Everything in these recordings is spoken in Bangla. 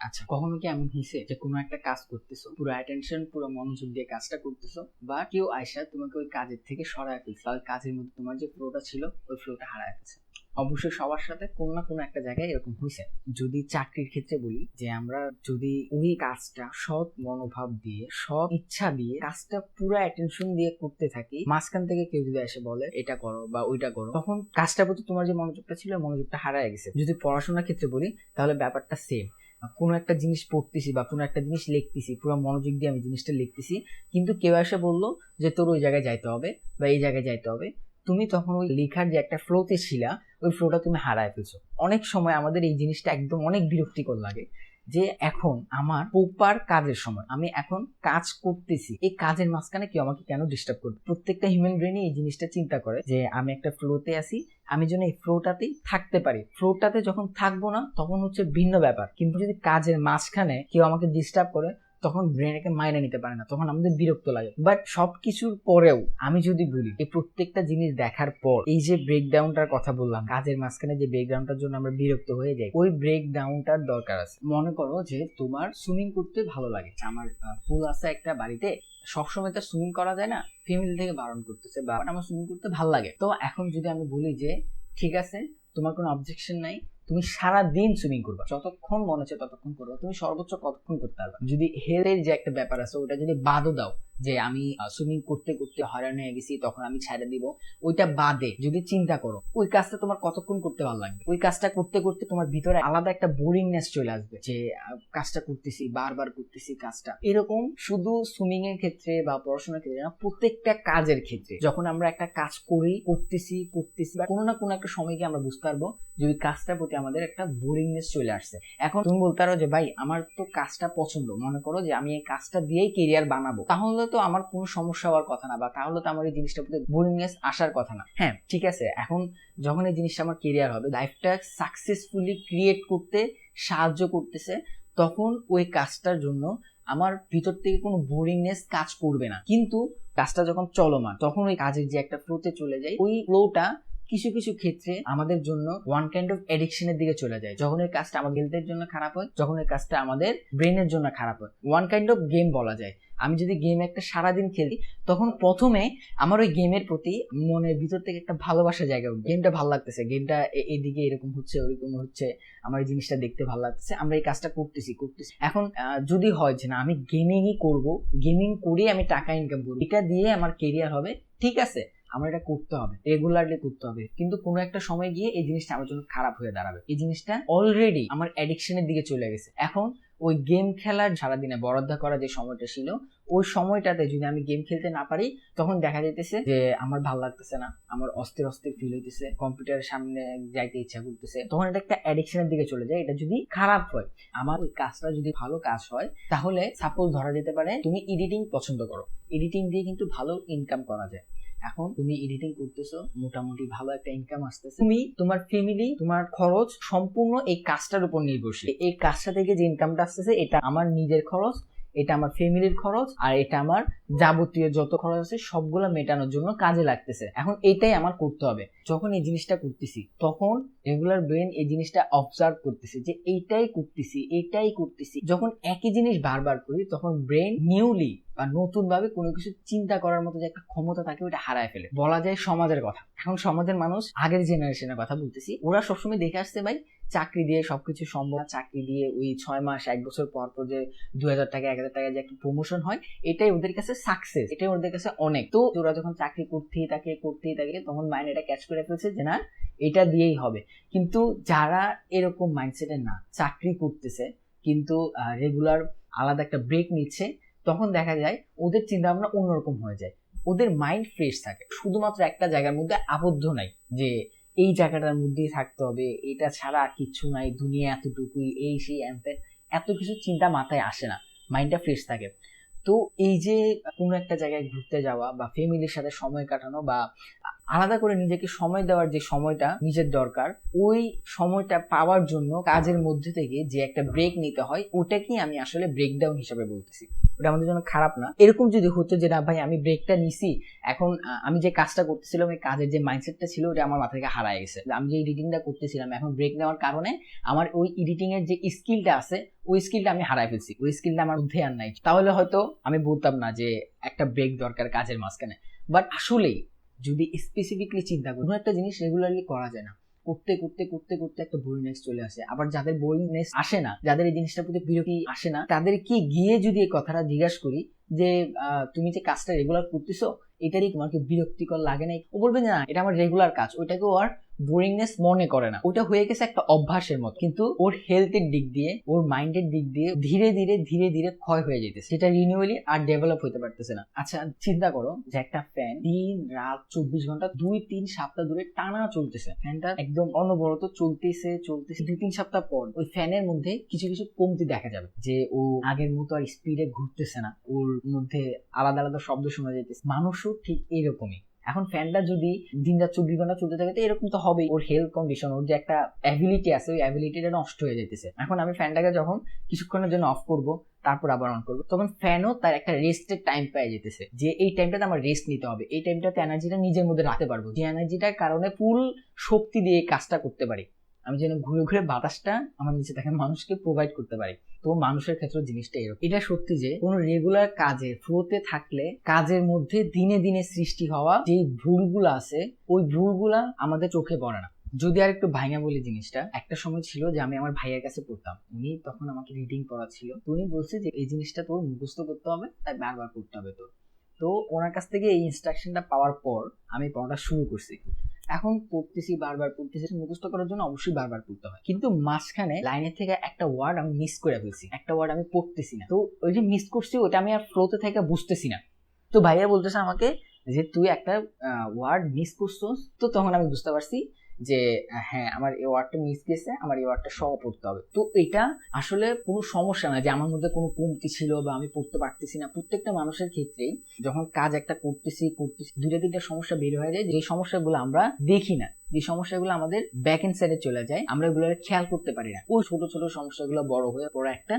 আচ্ছা, কখনো কি এমন হয়েছে যে কোনো একটা কাজ করতেছো, পুরো অ্যাটেনশন পুরো মনোযোগ দিয়ে কাজটা করতেছো, বা কেউ আইসা তোমাকে ওই কাজের থেকে সরায় ফেলছে, ওই কাজের মধ্যে তোমার যে ফ্লোটা ছিল ওই ফ্লোটা হারায় ফেলছে? অবশ্যই সবার সাথে কোনো না কোনো একটা জায়গায় এরকম হয়েছে। যদি চাকরির ক্ষেত্রে বলি, যে আমরা যদি ওই কাজটা সৎ মনোভাব দিয়ে, সৎ ইচ্ছা দিয়ে কাজটা পুরো অ্যাটেনশন দিয়ে করতে থাকি, মাঝখান থেকে কেউ যদি এসে বলে এটা করো বা ওইটা করো, তখন কাজটার প্রতি তোমার যে মনোযোগটা ছিল মনোযোগটা হারায় গেছে। যদি পড়াশোনার ক্ষেত্রে বলি তাহলে ব্যাপারটা সেম। কোনো একটা জিনিস পড়তেছি বা কোনো একটা জিনিস লিখতেছি, পুরো মনোযোগ দিয়ে আমি জিনিসটা লিখতেছি, কিন্তু কেউ এসে বললো যে তোর ওই জায়গায় যাইতে হবে বা এই জায়গায় যাইতে হবে, তুমি তখন ওই লেখার যে একটা ফ্লোতে ছিলা ওই ফ্লোটা তুমি হারায় ফেলছো। অনেক সময় আমাদের এই জিনিসটা একদম অনেক বিরক্তিকর লাগে, যে এখন আমার প্রপার কাজের সময়, আমি এখন কাজ করতেছি, এই কাজের মাঝখানে কেউ আমাকে কেন ডিস্টার্ব করবে? প্রত্যেকটা হিউম্যান ব্রেনই এই জিনিসটা চিন্তা করে যে আমি একটা ফ্লোতে আছি, আমি যেন এই ফ্লোটাতেই থাকতে পারি। ফ্লোটাতে যখন থাকবো না তখন হচ্ছে ভিন্ন ব্যাপার, কিন্তু যদি কাজের মাঝখানে কেউ আমাকে ডিস্টার্ব করে তখন ব্রেনকে মাইনে নিতে পারে না, তখন আমাদের বিরক্ত লাগে। বাট সবকিছুর পরেও আমি যদি বলি, এই প্রত্যেকটা জিনিস দেখার পর এই যে ব্রেকডাউনটার কথা বললাম, কাজের মাঝখানে যে ব্রেকডাউনটার জন্য আমরা বিরক্ত হয়ে যাই, ওই ব্রেকডাউনটার দরকার আছে। মনে করো যে তোমার সুইমিং করতে ভালো লাগে, আমার পুল আছে একটা বাড়িতে, সবসময় তো সুইমিং করা যায় না, ফ্যামিলি থেকে বারণ করতেছে, বা আমার সুইমিং করতে ভালো লাগে। তো এখন যদি আমি বলি যে ঠিক আছে, তোমার কোনো অবজেকশন নাই, তুমি সারা দিন সুইমিং করবা, যতক্ষণ মনে হচ্ছে ততক্ষণ করবা, তুমি সর্বোচ্চ কতক্ষণ করতে পারবা? যদি হেলথের যে একটা ব্যাপার আছে ওটা যদি বাদও দাও, যে আমি সুইমিং করতে করতে হয়রান হয়ে গেছি তখন আমি ছেড়ে দিব, ওইটা বাদে যদি চিন্তা করো ওই কাজটা তোমার কতক্ষণ করতে ভালো লাগবে? ওই কাজটা করতে করতে তোমার ভিতরে আলাদা একটা বোরিংনেস চলে আসবে, যে কাজটা করতেছি, বারবার করতেছি কাজটা। এরকম শুধু সুইমিং এর ক্ষেত্রে বা পড়াশোনার ক্ষেত্রে না, প্রত্যেকটা কাজের ক্ষেত্রে যখন আমরা একটা কাজ করি, করতেছি বা কোনো না কোনো একটা সময় গিয়ে আমরা বুঝতে পারবো যে ওই কাজটার প্রতি আমাদের একটা বোরিংনেস চলে আসছে। এখন তুমি বলতে পারো যে ভাই আমার তো কাজটা পছন্দ, মনে করো যে আমি এই কাজটা দিয়েই কেরিয়ার বানাবো, তাহলে তো আমার কোনো সমস্যা হওয়ার কথা না, বা তাহলে তো আমার এই জিনিসটার প্রতি বোরিংনেস আসার কথা না। হ্যাঁ ঠিক আছে, এখন যখন এই জিনিসটা আমার কেরিয়ার হবে, লাইফটা সাকসেসফুলি ক্রিয়েট করতে সাহায্য করতেছে, তখন ওই কাজটার জন্য আমার ভিতর থেকে কোনো বোরিংনেস কাজ করবে না। কিন্তু কাজটা যখন চলমান, তখন ওই কাজের যে একটা ফ্লোতে চলে যায়, ওই ফ্লোটা কিছু কিছু ক্ষেত্রে আমাদের জন্য ওয়ান কাইন্ড অফ এডিকশনের দিকে চলে যায়। যখন এই কাজটা আমাদের হেলথের জন্য খারাপ হয়, যখন এই কাজটা আমাদের ব্রেনের জন্য খারাপ হয়, ওয়ান কাইন্ড অফ গেম বলা যায়। আমি যদি গেম একটা সারাদিন খেলি, তখন প্রথমে আমার ওই গেমের প্রতি মনের ভিতর থেকে একটা ভালোবাসা জায়গা উঠবে, গেমটা ভালো লাগতেছে, গেমটা এদিকে এরকম হচ্ছে ওরকম হচ্ছে, আমার এই জিনিসটা দেখতে ভালো লাগতেছে, আমরা এই কাজটা করতেছি। এখন যদি হয় যে না আমি গেমিংই করব, গেমিং করে আমি টাকা ইনকাম করবো, এটা দিয়ে আমার কেরিয়ার হবে, ঠিক আছে, আমার এটা করতে হবে, রেগুলারলি করতে হবে, কিন্তু কোনো একটা সময় গিয়ে এই জিনিসটা আমার জন্য খারাপ হয়ে দাঁড়াবে। এই জিনিসটা অলরেডি আমার অ্যাডিকশনের দিকে চলে গেছে। এখন ওই গেম খেলার সারাদিনে বরাদ্দ করা যে সময়টা ছিল, ওই সময়টাতে যদি আমি গেম খেলতে না পারি, তখন দেখা যাইতেছে যে আমার ভালো লাগতেছে না, আমার অস্থির অস্থির ফিল হইতেছে, কম্পিউটারের সামনে যাইতে ইচ্ছা করতেছে, তখন এটা একটা অ্যাডিকশনের দিকে চলে যায়। এটা যদি খারাপ হয়, আমার ওই কাজটা যদি ভালো কাজ হয়, তাহলে সাপোজ ধরা যেতে পারে তুমি এডিটিং পছন্দ করো, এডিটিং দিয়ে কিন্তু ভালো ইনকাম করা যায়। এখন তুমি এডিটিং করতেছো, মোটামুটি ভালো একটা ইনকাম আসতেছে, তুমি তোমার ফ্যামিলি, তোমার খরচ সম্পূর্ণ এই কাজটার উপর নির্ভরশীল। এই কাজটা থেকে যে ইনকামটা আসতেছে এটা আমার নিজের খরচ, এটা আমার ফ্যামিলির খরচ, আর এটা আমার যাবতীয় যত খরচ আছে সবগুলো মেটানোর জন্য কাজে লাগতেছে। এখন এটাই আমার করতে হবে। যখন এই জিনিসটা করতেছি, তখন রেগুলার ব্রেন এই জিনিসটা অবজার্ভ করতেছে যে এইটাই করতেছি। যখন একই জিনিস বারবার করি, তখন ব্রেন নিউলি বা নতুন ভাবে কোনো কিছু চিন্তা করার মতো যে একটা ক্ষমতা থাকে ওটা হারায় ফেলে। বলা যায় সমাজের কথা, এখন সমাজের মানুষ, আগের জেনারেশনের কথা বলতেছি, ওরা সবসময় দেখে আসছে ভাই চাকরি দিয়ে সবকিছু সম্ভব, চাকরি দিয়ে ওই 6 মাস 1 বছর পর পর যে 2000 টাকা 1000 টাকা যে একটা প্রমোশন হয়, এটাই ওদের কাছে সাকসেস, এটাই ওদের কাছে অনেক। তো ওরা যখন চাকরি করতেই থাকে তখন মাইন্ড এটা ক্যাচ করে ফেলছে যে না এটা দিয়েই হবে। কিন্তু যারা এরকম মাইন্ডসেটে না, চাকরি করতেছে কিন্তু রেগুলার আলাদা একটা ব্রেক নিচ্ছে, তখন দেখা যায় ওদের চিন্তা ভাবনা অন্যরকম হয়ে যায়। ওদের মাইন্ড ফ্রেশ থাকে, শুধুমাত্র একটা জায়গার মধ্যে আবদ্ধ নাই যে এই জায়গাটার মধ্যেই থাকতে হবে, এটা ছাড়া আর কিচ্ছু নাই, দুনিয়া এতটুকুই, এই সেই এত কিছু চিন্তা মাথায় আসে না, মাইন্ডটা ফ্রেশ থাকে। তো এই যে কোনো একটা জায়গায় ঘুরতে যাওয়া বা ফ্যামিলির সাথে সময় কাটানো বা আলাদা করে নিজেকে সময় দেওয়ার যে সময়টা নিজের দরকার, ওই সময়টা পাওয়ার জন্য কাজের মধ্যে থেকে যে একটা ব্রেক নিতে হয়, ওটাকেই আমি আসলে ব্রেকডাউন হিসেবে বলতেছি। ওটা আমাদের জন্য খারাপ না। এরকম যদি হতো যে না ভাই আমি ব্রেকটা নিছি, এখন আমি যে কাজটা করতেছিলাম এই কাজের যে মাইন্ডসেটটা ছিল ওটা আমার মাথা থেকে হারায় গেছে, আমি যে এডিটিংটা করতেছিলাম এখন ব্রেক নেওয়ার কারণে আমার ওই এডিটিং এর যে স্কিলটা আছে ওই স্কিলটা আমি হারায় ফেলছি, ওই স্কিলটা আমার মধ্যে আর নাই, তাহলে হয়তো আমি বলতাম না যে একটা ব্রেক দরকার কাজের মাঝখানে। বাট আসলেই যদি স্পেসিফিকলি চিন্তা করি, কোনো একটা জিনিস রেগুলারলি করা যায় না, করতে করতে করতে করতে একটা বোরিংনেস চলে আসে। আবার যাদের বোরিংনেস আসে না, যাদের এই জিনিসটার প্রতি বিরক্তি আসে না, তাদেরকে গিয়ে যদি এই কথাটা জিজ্ঞাসা করি যে তুমি যে কাজটা রেগুলার করতেছো এটারই তোমাকে বিরক্তিকর লাগে না, ও বলবে না এটা আমার রেগুলার কাজ, ওইটাকে ও আর বোরিংনেস মনে করে না, ওটা হয়ে গেছে একটা অভ্যাসের মতো। কিন্তু ওর হেলথের দিক দিয়ে ওর মাইন্ডের দিক দিয়ে ধীরে ধীরে ধীরে ধীরে ক্ষয় হয়ে যেতেছে, সেটা রিনিউয়ালি আর ডেভেলপ হতে পারতেছে না। আচ্ছা চিন্তা করো যে একটা ফ্যান দিন রাত 24 ঘন্টা 2-3 সপ্তাহ ধরে টানা চলতেছে, ফ্যানটা একদম অনবরত চলতেছে চলতেছে, 2-3 সপ্তাহ পর ওই ফ্যানের মধ্যে কিছু কিছু কমতি দেখা যাবে, যে ও আগের মতো আর স্পিডে ঘুরতেছে না, ওর মধ্যে আলাদা আলাদা শব্দ শোনা যাইতেছে। মানুষও ঠিক এইরকমই, এখন ফ্যানটা যদি দিন রাত 24 ঘন্টা চলতে থাকে তো এরকম তো হবেই, ওর হেলথ কন্ডিশন, ওর যে একটা অ্যাবিলিটি আছে ওই অ্যাবিলিটিটা নষ্ট হয়ে যাইতেছে। এখন আমি ফ্যানটাকে যখন কিছুক্ষণের জন্য অফ করব তারপর আবার অন করবো, তখন ফ্যানও তার একটা রেস্টের টাইম পেয়ে যেতেছে, যে এই টাইমটাতে আমার রেস্ট নিতে হবে, এই টাইমটাতে এনার্জিটা নিজের মধ্যে রাখতে পারবো, যে এনার্জিটার কারণে ফুল শক্তি দিয়ে কাজটা করতে পারি, আমি যেন ঘুরে ঘুরে বাতাসটা আমার নিচে থাকা মানুষকে প্রোভাইড করতে পারি। তো মানুষের ক্ষেত্রে জিনিসটা এরকম। এটা সত্যি যে কোনো রেগুলার কাজের ফ্লোতে থাকলে কাজের মধ্যে দিনে দিনে সৃষ্টি হওয়া যে ভুলগুলো আছে ওই ভুলগুলা আমাদের চোখে পড়ে না। যদি আর একটু ভাইঙা বলি জিনিসটা, একটা সময় ছিল যে আমি আমার ভাইয়ের কাছে পড়তাম, উনি তখন আমাকে রিডিং পড়াচ্ছিল, তো উনি বলছে যে এই জিনিসটা তোর মুখস্থ করতে হবে, তাই বারবার পড়তে হবে তোর। তো ওনার কাছ থেকে এই ইনস্ট্রাকশনটা পাওয়ার পর আমি পড়াটা শুরু করছি, এখন পড়তেছি বারবার পড়তেছি, মুখস্থ করার জন্য অবশ্যই বারবার পড়তে হয়, কিন্তু মাঝখানে লাইনের থেকে একটা ওয়ার্ড আমি মিস করে ফেলছি, একটা ওয়ার্ড আমি পড়তেছি না, তো ওই যে মিস করছি ওটা আমি আর ফ্লোতে থেকে বুঝতেছি না। তো ভাইয়া বলতেছে আমাকে যে তুই একটা ওয়ার্ড মিস করছিস, তো তখন আমি বুঝতে পারছি যে হ্যাঁ আমার এই ওয়ার্ডটা মিস গেছে, আমার এই ওয়ার্ডটা সহ পড়তে হবে। তো এটা আসলে কোনো সমস্যা না যে আমার মধ্যে কোনো কমতি ছিল বা আমি পড়তে পারতেছি না, প্রত্যেকটা মানুষের ক্ষেত্রেই যখন কাজ একটা করতেছি দুইটা তিনটা সমস্যা বের হয়ে যায়, যে সমস্যাগুলো আমরা দেখি না, যে সমস্যাগুলো আমাদের ব্যাক এন্ড সাইডে চলে যায়, আমরা এগুলো খেয়াল করতে পারি না, ওই ছোট ছোট সমস্যাগুলো বড় হয়ে পড়ে একটা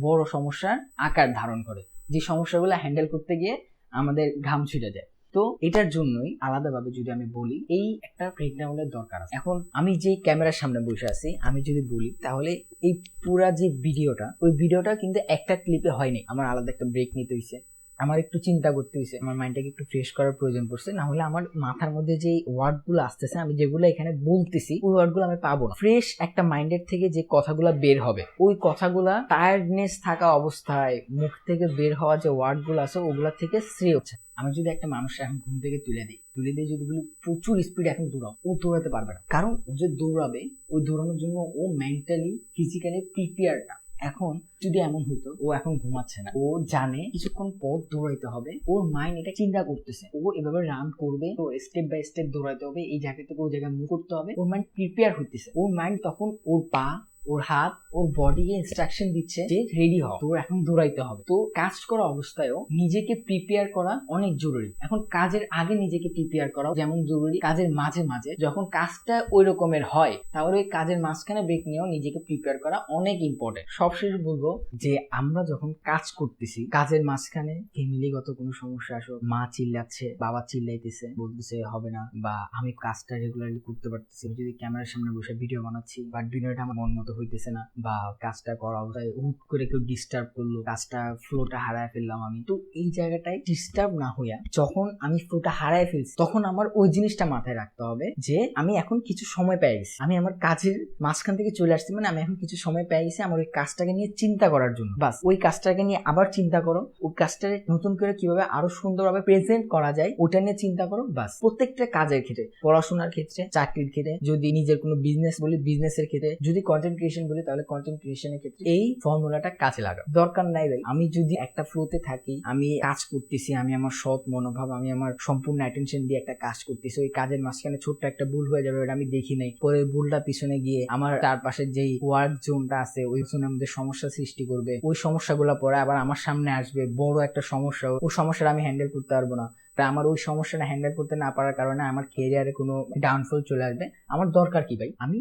বড় সমস্যার আকার ধারণ করে, যে সমস্যাগুলো হ্যান্ডেল করতে গিয়ে আমাদের ঘাম ছুটে যায়। তো এটার জন্যই আলাদাভাবে যদি আমি বলি এই একটা ব্রেকডাউনের দরকার আছে। এখন আমি যে ক্যামেরার সামনে বসে আছি আমি যদি বলি তাহলে এই পুরা যে ভিডিওটা ওই ভিডিওটা কিন্তু একটা ক্লিপে হয়নি, আমার আলাদা একটা ব্রেক নিতে হয়েছে, আমার একটু চিন্তা করতে হয়েছে, আমার মাইন্ডটাকে একটু ফ্রেশ করার প্রয়োজন পড়ছে, না হলে আমার মাথার মধ্যে যে ওয়ার্ডগুলো আসতেছে আমি যেগুলো এখানে বলতেছি ওই ওয়ার্ডগুলো আমি পাবো না। ফ্রেশ একটা মাইন্ডের থেকে যে কথাগুলো বের হবে ওই কথাগুলা টায়ার্ডনেস থাকা অবস্থায় মুখ থেকে বের হওয়া যে ওয়ার্ডগুলো আছে ওগুলা থেকে শ্রেয় হচ্ছে। আমি যদি একটা মানুষ এখন ঘুম থেকে তুলে দিই যদি বলি প্রচুর স্পিড এখন দৌড়াও, ও দৌড়াতে পারবে না, কারণ ও যে দৌড়াবে ওই দৌড়ানোর জন্য ও মেন্টালি ফিজিক্যালি প্রিপেয়ার না। এখন যদি এমন হইতো ও এখন ঘুমাচ্ছে না, ও জানে কিছুক্ষণ পর দৌড়াইতে হবে, ওর মাইন্ড এটা চিন্তা করতেছে ও এভাবে রান করবে, তো স্টেপ বাই স্টেপ দৌড়াইতে হবে, এই জায়গা থেকে ওই জায়গায় মুভ করতে হবে, ওর মাইন্ড প্রিপেয়ার হইতেছে, ওর মাইন্ড তখন ওর পা ওর হাত ওর বডিকে ইনস্ট্রাকশন দিচ্ছে যে রেডি হও, তোর এখন দৌড়াইতে হবে। তো কাজ করা অবস্থায়ও নিজেকে প্রিপেয়ার করা অনেক জরুরি। এখন কাজের আগে নিজেকে প্রিপেয়ার করা যেমন জরুরি, কাজের মাঝে মাঝে যখন কাজটা ওই রকমের হয় তাহলে ওই কাজের মাঝখানে ব্রেক নিয়েও নিজেকে প্রিপেয়ার করা অনেক ইম্পর্টেন্ট। সবশেষে বলবো যে আমরা যখন কাজ করতেছি কাজের মাঝখানে ফ্যামিলিগত কোনো সমস্যা আসো, মা চিল্লাচ্ছে বাবা চিল্লাইতেছে বলতেছে হবে না, বা আমি কাজটা রেগুলারলি করতে পারতেছি, যদি ক্যামেরার সামনে বসে ভিডিও বানাচ্ছি বাট ভিডিওটা আমার মন মতো হইতেছে না, বা কাজটা করা অবস্থায় হুট করে কেউ ডিস্টার্ব করলো, কাজটা ফ্লোটা হারায় ফেললাম আমি, তো এই জায়গাটায় ডিস্টার্ব না হইয়া যখন আমি ফ্লোটা হারায় ফেলছি তখন আমার ওই জিনিসটা মাথায় রাখতে হবে যে আমি এখন কিছু সময় পেয়ে গেছি, আমি আমার কাজের মাঝখান থেকে চলে আসছি, মানে আমি এখন কিছু সময় পেয়ে গেছি আমার ওই কাজটাকে নিয়ে চিন্তা করার জন্য, বাস ওই কাজটাকে নিয়ে আবার চিন্তা করো, ওই কাজটাকে নতুন করে কিভাবে আরো সুন্দরভাবে প্রেজেন্ট করা যায় ওটা নিয়ে চিন্তা করো। বাস প্রত্যেকটা কাজের ক্ষেত্রে, পড়াশোনার ক্ষেত্রে, চাকরির ক্ষেত্রে, যদি নিজের কোনো বিজনেস বলি বিজনেসের ক্ষেত্রে, যদি কন্টেন্ট ক্রিয়েশন বলি তাহলে কন্টেন্ট ক্রিয়েশনের ক্ষেত্রে এই ফর্মুলাটা কাজে লাগা দরকার নাই ভাই। আমি যদি একটা ফ্লোতে থাকি, আমি কাজ করতেছি, আমি আমার সৎ মনোভাব, আমি আমার সম্পূর্ণ অ্যাটেনশন দিয়ে একটা কাজ করতেছি, ওই কাজের মাঝখানে ছোট্ট একটা ভুল হয়ে যাবে ওটা আমি দেখি নাই, পরে ভুলটা পিছনে গিয়ে আমার চারপাশের যেই ওয়ার্ক জোনটা আছে ওই জোনের মধ্যে সমস্যা সৃষ্টি করবে, ওই সমস্যাগুলো পরে আবার আমার সামনে আসবে বড় একটা সমস্যা, ওই সমস্যাটা আমি হ্যান্ডেল করতে পারবো না, তা আমার ওই সমস্যাটা হ্যান্ডেল করতে না পারার কারণে আমার ক্যারিয়ারে কোনো ডাউনফল চলে আসবে। আমার দরকার কি ভাই, আমি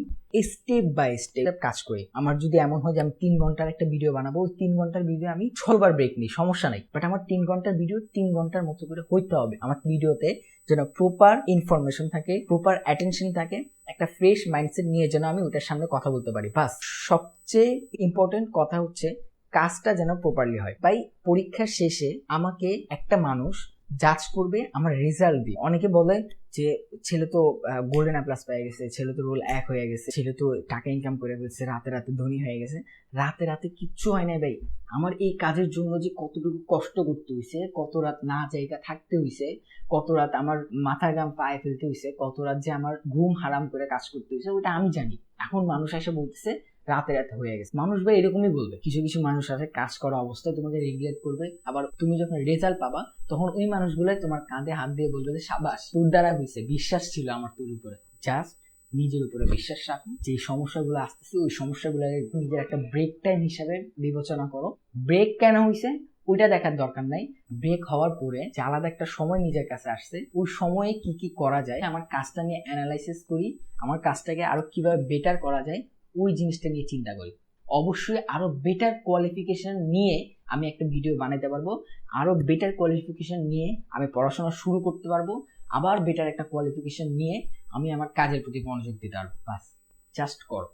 স্টেপ বাই স্টেপ কাজ করি। আমার যদি এমন হয় যে আমি 3 ঘন্টার একটা ভিডিও বানাবো, ওই 3 ঘন্টার ভিডিও আমি 6বার ব্রেক নিই, সমস্যা নাই, বাট আমার 3 ঘন্টার ভিডিও 3 ঘন্টার মতো করে হইতে হবে। আমার ভিডিওতে যেন প্রপার ইনফরমেশন থাকে, প্রপার অ্যাটেনশন থাকে, একটা ফ্রেশ মাইন্ডসেট নিয়ে যেন আমি ওটার সামনে কথা বলতে পারি। বাস, সবচেয়ে ইম্পর্টেন্ট কথা হচ্ছে কাজটা যেন প্রপারলি হয়। ভাই পরীক্ষার শেষে আমাকে একটা মানুষ জাজ করবে আমার রেজাল্ট দিয়ে। অনেকে বলে যে ছেলে তো গোল্ডেন এ প্লাস পেয়ে গেছে, ছেলে তো রোল 1 হয়ে গেছে, ছেলে তো টাকা ইনকাম করে ফেলছে, রাতে রাতে ধনী হয়ে গেছে। রাতে রাতে কিচ্ছু হয় না ভাই। আমার এই কাজের জন্য যে কতটুকু কষ্ট করতে হয়েছে, কত রাত না জায়গা থাকতে হয়েছে, কত রাত আমার মাথার ঘাম পায়ে ফেলতে হয়েছে, কত রাত যে আমার ঘুম হারাম করে কাজ করতে হয়েছে, ওটা আমি জানি। এখন মানুষ এসে বলতেছে রাতে রাতে হয়ে গেছে। মানুষ ভাই এরকমই বলবে। কিছু কিছু মানুষ আছে কাজ করা অবস্থায় তোমাকে রেগুলেট করবে, আবার তুমি যখন রেজাল্ট পাবা তখন ওই মানুষগুলাই তোমার কাঁধে হাত দিয়ে বলবে যে সাবাস, তোর দ্বারা হয়েছে, বিশ্বাস ছিল আমার তোর উপরে। জাস্ট নিজের উপরে বিশ্বাস রাখো। যে সমস্যাগুলো আসতেছে ওই সমস্যাগুলো নিজের একটা ব্রেক টাইম হিসাবে বিবেচনা করো। ব্রেক কেন হয়েছে ওইটা দেখার দরকার নাই, ব্রেক হওয়ার পরে যে আলাদা একটা সময় নিজের কাছে আসছে, ওই সময়ে কি কি করা যায়, আমার কাজটা নিয়ে অ্যানালাইসিস করি, আমার কাজটাকে আরো কিভাবে বেটার করা যায় ওই জিনিসটা নিয়ে চিন্তা করি। অবশ্যই আরো বেটার কোয়ালিফিকেশন নিয়ে আমি একটা ভিডিও বানাতে পারবো, আরো বেটার কোয়ালিফিকেশন নিয়ে আমি পড়াশোনা শুরু করতে পারবো, আবার বেটার একটা কোয়ালিফিকেশন নিয়ে আমি আমার কাজের প্রতি মনোযোগ দিতে পারবো। বাস, জাস্ট করো।